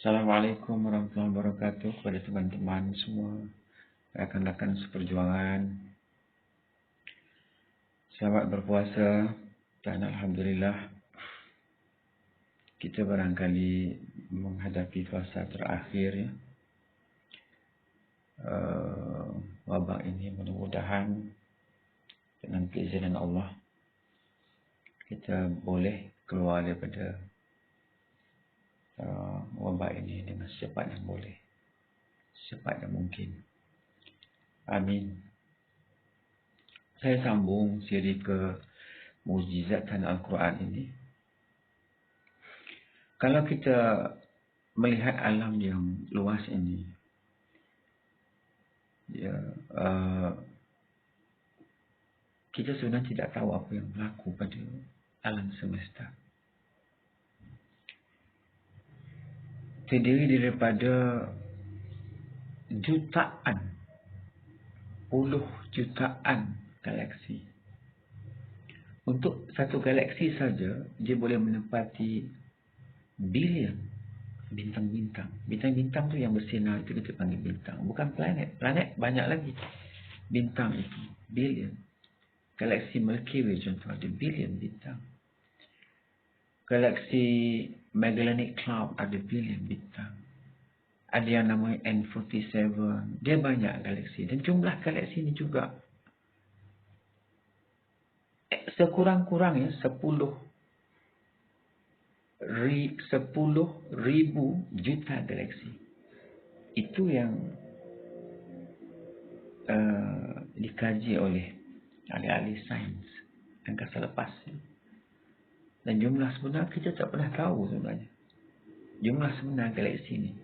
Assalamualaikum warahmatullahi wabarakatuh kepada teman-teman semua, rakan-rakan seperjuangan. Selamat berpuasa dan Alhamdulillah kita barangkali menghadapi fasa terakhir ya. Wabak ini mudah-mudahan dengan keizinan Allah kita boleh keluar daripada wabak ini dengan secepat yang boleh, secepat yang mungkin. Amin. Saya sambung siri ke Mukjizatan Al-Quran ini. Kalau kita melihat alam yang luas ini, kita sebenarnya tidak tahu apa yang berlaku pada alam semesta. Terdiri daripada jutaan, puluh jutaan galaksi. Untuk satu galaksi saja, dia boleh menempati bilion bintang-bintang. Bintang-bintang tu yang bersinar itu kita panggil bintang. Bukan planet. Planet banyak lagi. Bintang itu bilion. Galaksi Milky Way contoh ada bilion bintang. Galaksi Magellanic Cloud ada bilion bintang. Ada yang namanya N47. Dia banyak galaksi. Dan jumlah galaksi ini juga sekurang-kurangnya 10 ribu juta galaksi. Itu yang dikaji oleh ahli-ahli sains angkasa lepas. Dan jumlah sebenar kita tak pernah tahu sebenarnya. Jumlah sebenar galaksi ini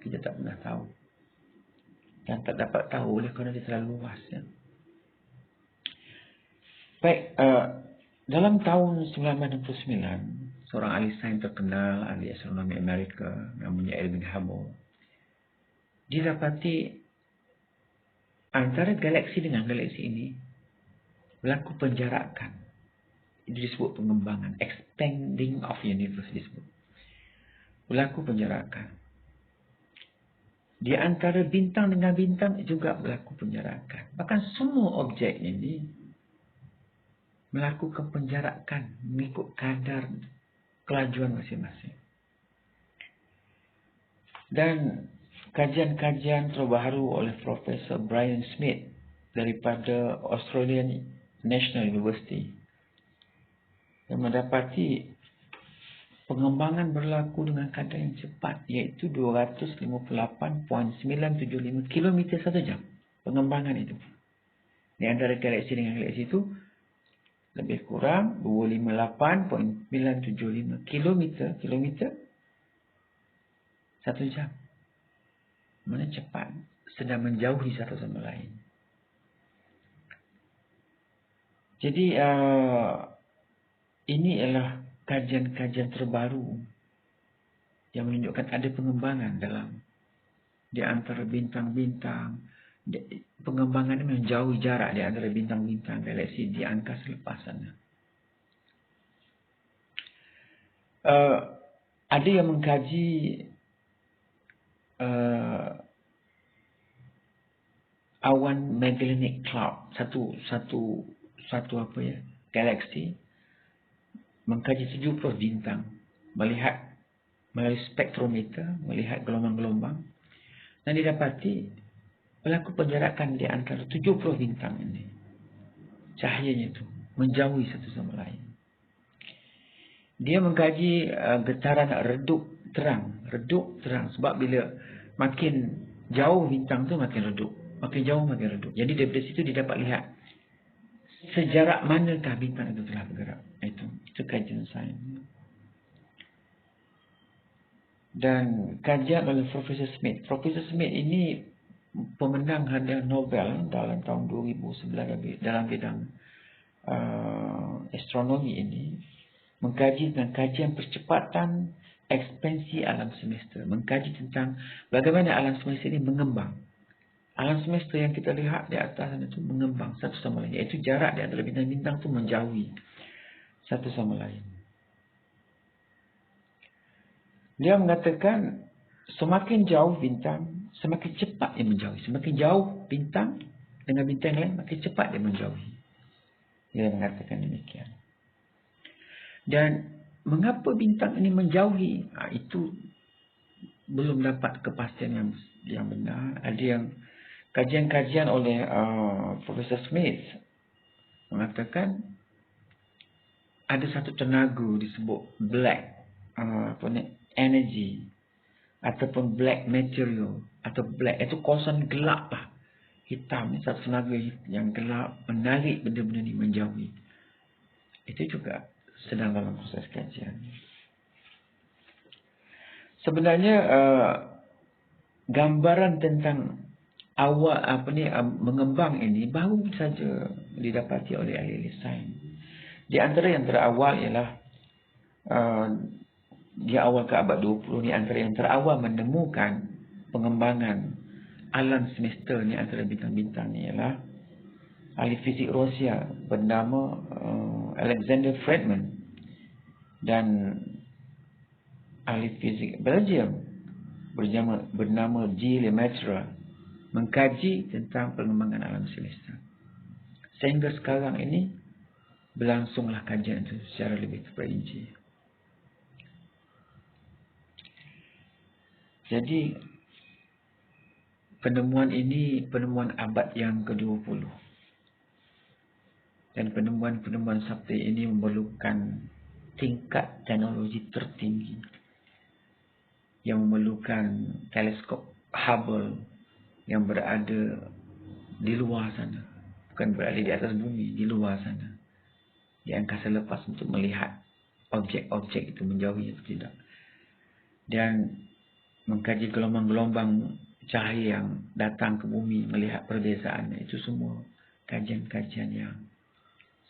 kita tak pernah tahu. Dan tak dapat tahu oleh kerana dia terlalu luas ya. Baik, dalam tahun 1969, seorang ahli sains terkenal, ahli astronomi Amerika namanya Edwin Hubble, didapati antara galaksi dengan galaksi ini berlaku penjarakan. Itu disebut pengembangan, expanding of universe disebut. Berlaku penjarakan. Di antara bintang dengan bintang juga berlaku penjarakan. Bahkan semua objek ini melakukan penjarakan mengikut kadar kelajuan masing-masing. Dan kajian-kajian terbaru oleh Profesor Brian Smith daripada Australian National University yang mendapati pengembangan berlaku dengan kadar yang cepat, iaitu 258.975 km satu jam. Pengembangan itu. Di antara galaksi dengan galaksi itu lebih kurang 258.975 km satu jam. Mana cepat, sedang menjauhi satu sama lain. Jadi ini adalah kajian-kajian terbaru yang menunjukkan ada pengembangan dalam di antara bintang-bintang. Pengembangan ini menjauhi jarak di antara bintang-bintang galaksi di angkasa lepas sana. Ada yang mengkaji awan Magellanic Cloud, satu galaksi, mengkaji 70 bintang, melihat melalui spektrometer, melihat gelombang-gelombang, dan didapati berlaku penjarakan di antara 70 bintang ini. Cahayanya itu menjauhi satu sama lain. Dia mengkaji getaran redup terang. Sebab bila makin jauh bintang tu makin redup. Makin jauh makin redup. Jadi daripada situ dia dapat lihat sejarak manakah bintang itu telah bergerak. Itu kajian sains. Dan kajian oleh Profesor Smith. Profesor Smith ini pemenang hadiah Nobel dalam tahun 2009 dalam bidang astronomi ini, mengkaji tentang kajian percepatan ekspansi alam semesta, mengkaji tentang bagaimana alam semesta ini mengembang. Alam semesta yang kita lihat di atas itu mengembang satu sama lain, iaitu jarak di antara bintang-bintang itu menjauhi satu sama lain. Dia mengatakan semakin jauh bintang, semakin cepat dia menjauhi. Semakin jauh bintang dengan bintang lain, makin cepat dia menjauhi. Dia mengatakan demikian. Dan mengapa bintang ini menjauhi? Itu belum dapat kepastian yang benar. Ada yang kajian-kajian oleh Profesor Smith mengatakan ada satu tenaga disebut black energy ataupun black material atau black itu kawasan gelap lah, hitam ni, satu tenaga yang gelap menarik benda-benda ni menjauhi. Itu juga sedang dalam proses kajian. Sebenarnya gambaran tentang awal mengembang ini baru saja didapati oleh ahli sains. Di antara yang terawal ialah di awal ke abad 20 ni, antara yang terawal menemukan pengembangan alam semesta ni antara bintang-bintang ni ialah ahli fizik Rusia bernama Alexander Friedman dan ahli fizik Belgium bernama G. Lemaitre mengkaji tentang pengembangan alam semesta. Sehingga sekarang ini berlangsunglah kajian itu secara lebih terperinci. Jadi penemuan ini penemuan abad yang ke-20. Dan penemuan-penemuan seperti ini memerlukan tingkat teknologi tertinggi yang memerlukan teleskop Hubble yang berada di luar sana, bukan berada di atas bumi, di luar sana, di angkasa lepas, untuk melihat objek-objek itu menjauhi atau tidak, dan mengkaji gelombang-gelombang cahaya yang datang ke bumi, melihat perbezaannya. Itu semua kajian-kajian yang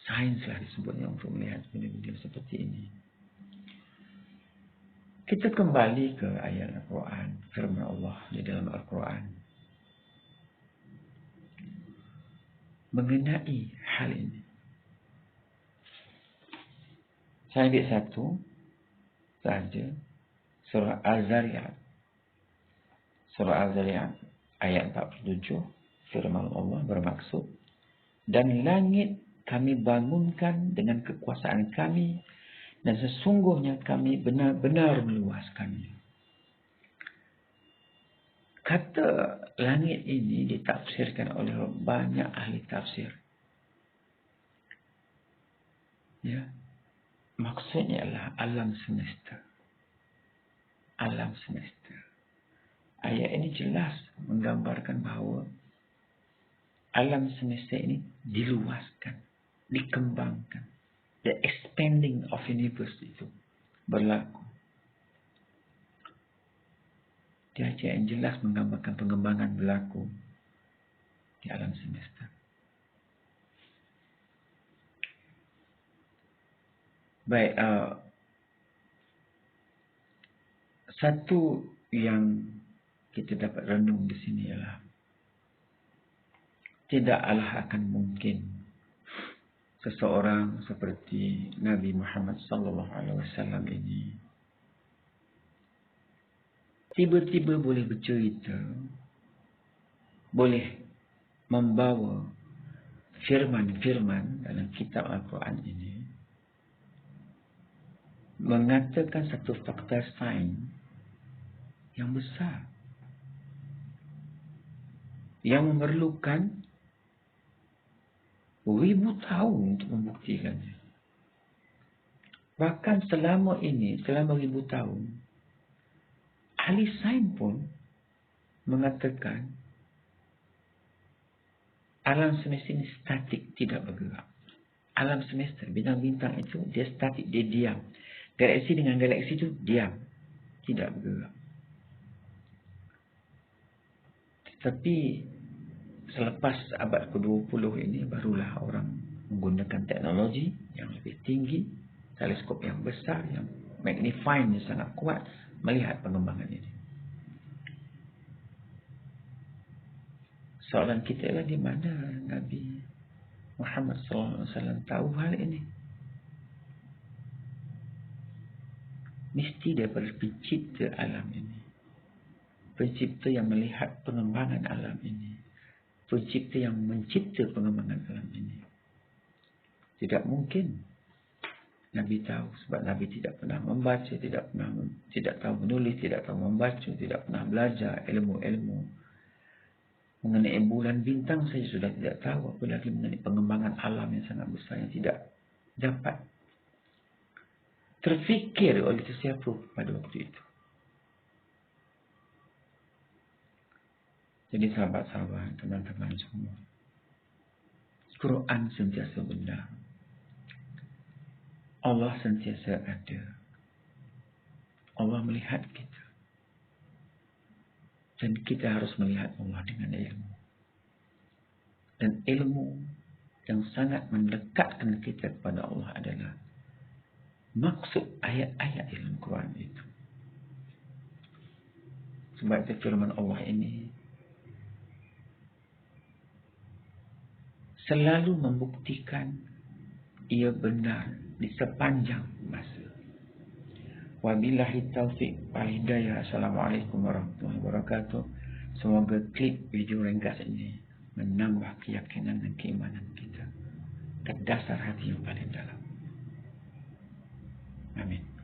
sains lah disebutnya untuk melihat benda-benda seperti ini. Kita kembali ke ayat Al-Quran, firman Allah di dalam Al-Quran mengenai hal ini. Saya ambil satu saja, surah Al-Zariyat. Surah Al-Zariyat ayat 47, firman Allah bermaksud, dan langit kami bangunkan dengan kekuasaan kami, dan sesungguhnya kami benar-benar meluaskannya. Kata langit ini ditafsirkan oleh banyak ahli tafsir. Ya, maksudnya adalah alam semesta. Alam semesta. Ayat ini jelas menggambarkan bahawa alam semesta ini diluaskan, dikembangkan. The expanding of universe itu berlaku. Dia ayat yang jelas menggambarkan pengembangan berlaku di alam semesta. Baik, satu yang kita dapat renung di sini ialah tidaklah akan mungkin seseorang seperti Nabi Muhammad sallallahu alaihi wasallam ini tiba-tiba boleh bercerita, boleh membawa firman-firman dalam kitab Al-Quran ini, mengatakan satu fakta sains yang besar yang memerlukan ribu tahun untuk membuktikannya. Bahkan selama ribu tahun, ahli sains pun mengatakan alam semesta ini statik, tidak bergerak. Alam semesta, bintang-bintang itu dia statik, dia diam. Galaksi dengan galaksi itu diam, tidak bergerak. Tetapi selepas abad ke-20 ini barulah orang menggunakan teknologi yang lebih tinggi, teleskop yang besar, yang magnifying sangat kuat, melihat pengembangan ini. Soalan kita adalah di mana Nabi Muhammad SAW tahu hal ini? mesti daripada pencipta alam ini. Pencipta yang melihat pengembangan alam ini. Pencipta yang mencipta pengembangan alam ini. Tidak mungkin Nabi tahu, sebab Nabi tidak pernah membaca, tidak tahu menulis, tidak tahu membaca, tidak pernah belajar ilmu-ilmu mengenai bulan bintang saja sudah tidak tahu, apalagi mengenai pengembangan alam yang sangat besar yang tidak dapat terfikir oleh sesiapa pada waktu itu. Jadi sahabat-sahabat, teman-teman semua, Quran sentiasa benar. Allah sentiasa ada. Allah melihat kita. Dan kita harus melihat Allah dengan ilmu. Dan ilmu yang sangat mendekatkan kita kepada Allah adalah maksud ayat-ayat dalam Quran itu. Sebab itu firman Allah ini selalu membuktikan ia benar di sepanjang masa. Wabillahi taufiq wal hidayah. Assalamualaikum warahmatullahi wabarakatuh. Semoga klip video ringkas ini menambah keyakinan dan keimanan kita ke dasar hati yang paling dalam. Amin.